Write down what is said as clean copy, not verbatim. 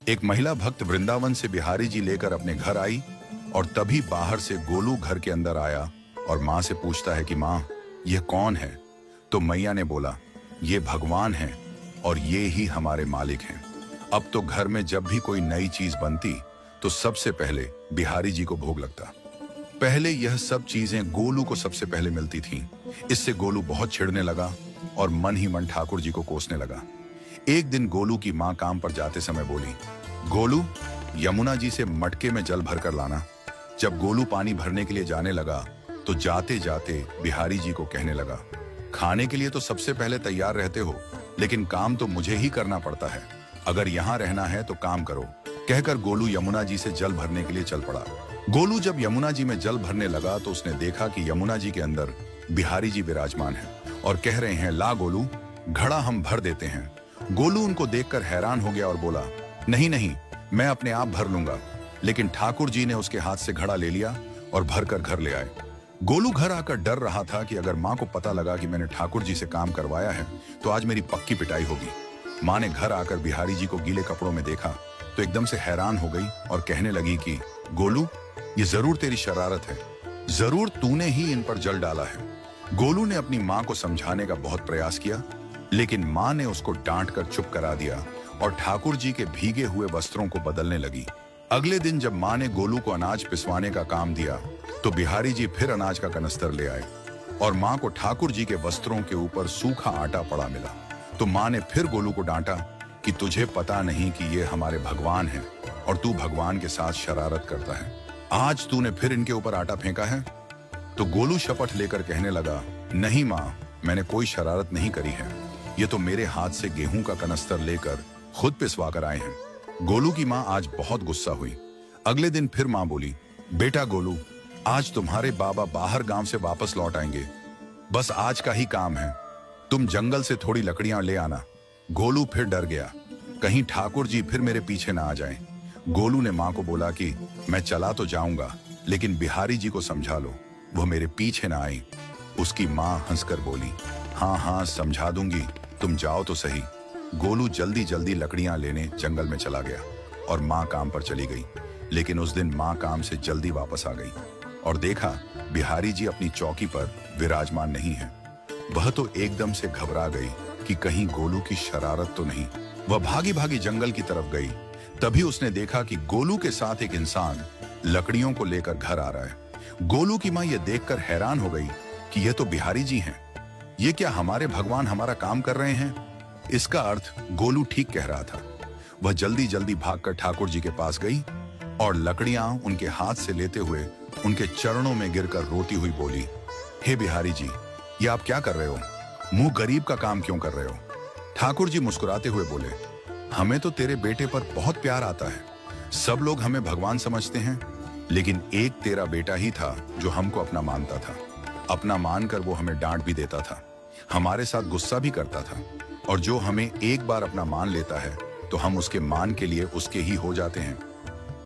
एक महिला भक्त वृंदावन से बिहारी जी लेकर अपने घर आई और तभी बाहर से गोलू घर के अंदर आया और माँ से पूछता है कि माँ, यह कौन है? तो मैया ने बोला, ये भगवान हैं और ये ही हमारे मालिक हैं। अब तो घर में जब भी कोई नई चीज बनती तो सबसे पहले बिहारी जी को भोग लगता। पहले यह सब चीजें गोलू को सबसे पहले मिलती थीं। इससे गोलू बहुत चिढ़ने लगा और मन ही मन ठाकुर जी को कोसने लगा। एक दिन गोलू की माँ काम पर जाते समय बोली, गोलू, यमुना जी से मटके में जल भर कर लाना। जब गोलू पानी भरने के लिए जाने लगा तो जाते जाते बिहारी जी को कहने लगा, खाने के लिए तो सबसे पहले तैयार रहते हो, लेकिन काम तो मुझे ही करना पड़ता है। अगर यहाँ रहना है तो काम करो। कहकर गोलू यमुना जी से जल भरने के लिए चल पड़ा। गोलू जब यमुना जी में जल भरने लगा तो उसने देखा कि यमुना जी के अंदर बिहारी जी विराजमान हैं और कह रहे हैं, ला गोलू, घड़ा हम भर देते हैं। गोलू उनको देखकर हैरान हो गया और बोला, नहीं नहीं, मैं अपने आप भर लूंगा। लेकिन ठाकुर जी ने उसके हाथ से घड़ा ले लिया और भरकर घर ले आए। गोलू घर आकर डर रहा था कि अगर माँ को पता लगा कि मैंने ठाकुर जी से काम करवाया है तो आज मेरी पक्की पिटाई होगी। माँ ने घर आकर बिहारी जी को गीले कपड़ों में देखा तो एकदम से हैरान हो गई और कहने लगी कि गोलू, ये जरूर तेरी शरारत है, जरूर तूने ही इन पर जल डाला है। गोलू ने अपनी माँ को समझाने का बहुत प्रयास किया, लेकिन माँ ने उसको डांट कर चुप करा दिया और ठाकुर जी के भीगे हुए वस्त्रों को बदलने लगी। अगले दिन जब माँ ने गोलू को अनाज पिसवाने का काम दिया तो बिहारी जी फिर अनाज का कनस्तर ले आए और माँ को ठाकुर जी के वस्त्रों के ऊपर सूखा आटा पड़ा मिला। तो माँ ने फिर गोलू को डांटा कि तुझे पता नहीं कि ये हमारे भगवान हैं और तू भगवान के साथ शरारत करता है। आज तूने फिर इनके ऊपर आटा फेंका है। तो गोलू शपथ लेकर कहने लगा, नहीं माँ, मैंने कोई शरारत नहीं करी है। ये तो मेरे हाथ से गेहूं का कनस्तर लेकर खुद पिसवा कर आए हैं। गोलू की माँ आज बहुत गुस्सा हुई। अगले दिन फिर माँ बोली, बेटा गोलू, आज तुम्हारे बाबा बाहर गांव से वापस लौट आएंगे। बस आज का ही काम है, तुम जंगल से थोड़ी लकड़ियां ले आना। गोलू फिर डर गया, कहीं ठाकुर जी फिर मेरे पीछे ना आ जाएं। गोलू ने माँ को बोला कि मैं चला तो जाऊंगा, लेकिन बिहारी जी को समझा लो, वो मेरे पीछे ना आई। उसकी माँ हंसकर बोली, हाँ हाँ समझा दूंगी, तुम जाओ तो सही। गोलू जल्दी जल्दी लकड़ियां लेने जंगल में चला गया और माँ काम पर चली गई। लेकिन उस दिन माँ काम से जल्दी वापस आ गई और देखा बिहारी जी अपनी चौकी पर विराजमान नहीं है। वह तो एकदम से घबरा गई कि कहीं गोलू की शरारत तो नहीं। वह भागी भागी जंगल की तरफ गई। तभी उसने देखा कि गोलू के साथ एक इंसान लकड़ियों को लेकर घर आ रहा है। गोलू की माँ यह देखकर हैरान हो गई कि यह तो बिहारी जी हैं। ये क्या हमारे भगवान हमारा काम कर रहे हैं? इसका अर्थ गोलू ठीक कह रहा था। वह जल्दी जल्दी भागकर ठाकुर जी के पास गई और लकड़ियां उनके हाथ से लेते हुए उनके चरणों में गिरकर रोती हुई बोली, हे बिहारी जी, ये आप क्या कर रहे हो? मुंह गरीब का काम क्यों कर रहे हो? ठाकुर जी मुस्कुराते हुए बोले, हमें तो तेरे बेटे पर बहुत प्यार आता है। सब लोग हमें भगवान समझते हैं, लेकिन एक तेरा बेटा ही था जो हमको अपना मानता था। अपना मानकर वो हमें डांट भी देता था, हमारे साथ गुस्सा भी करता था, और जो हमें एक बार अपना मान लेता है तो हम उसके मान के लिए उसके ही हो जाते हैं।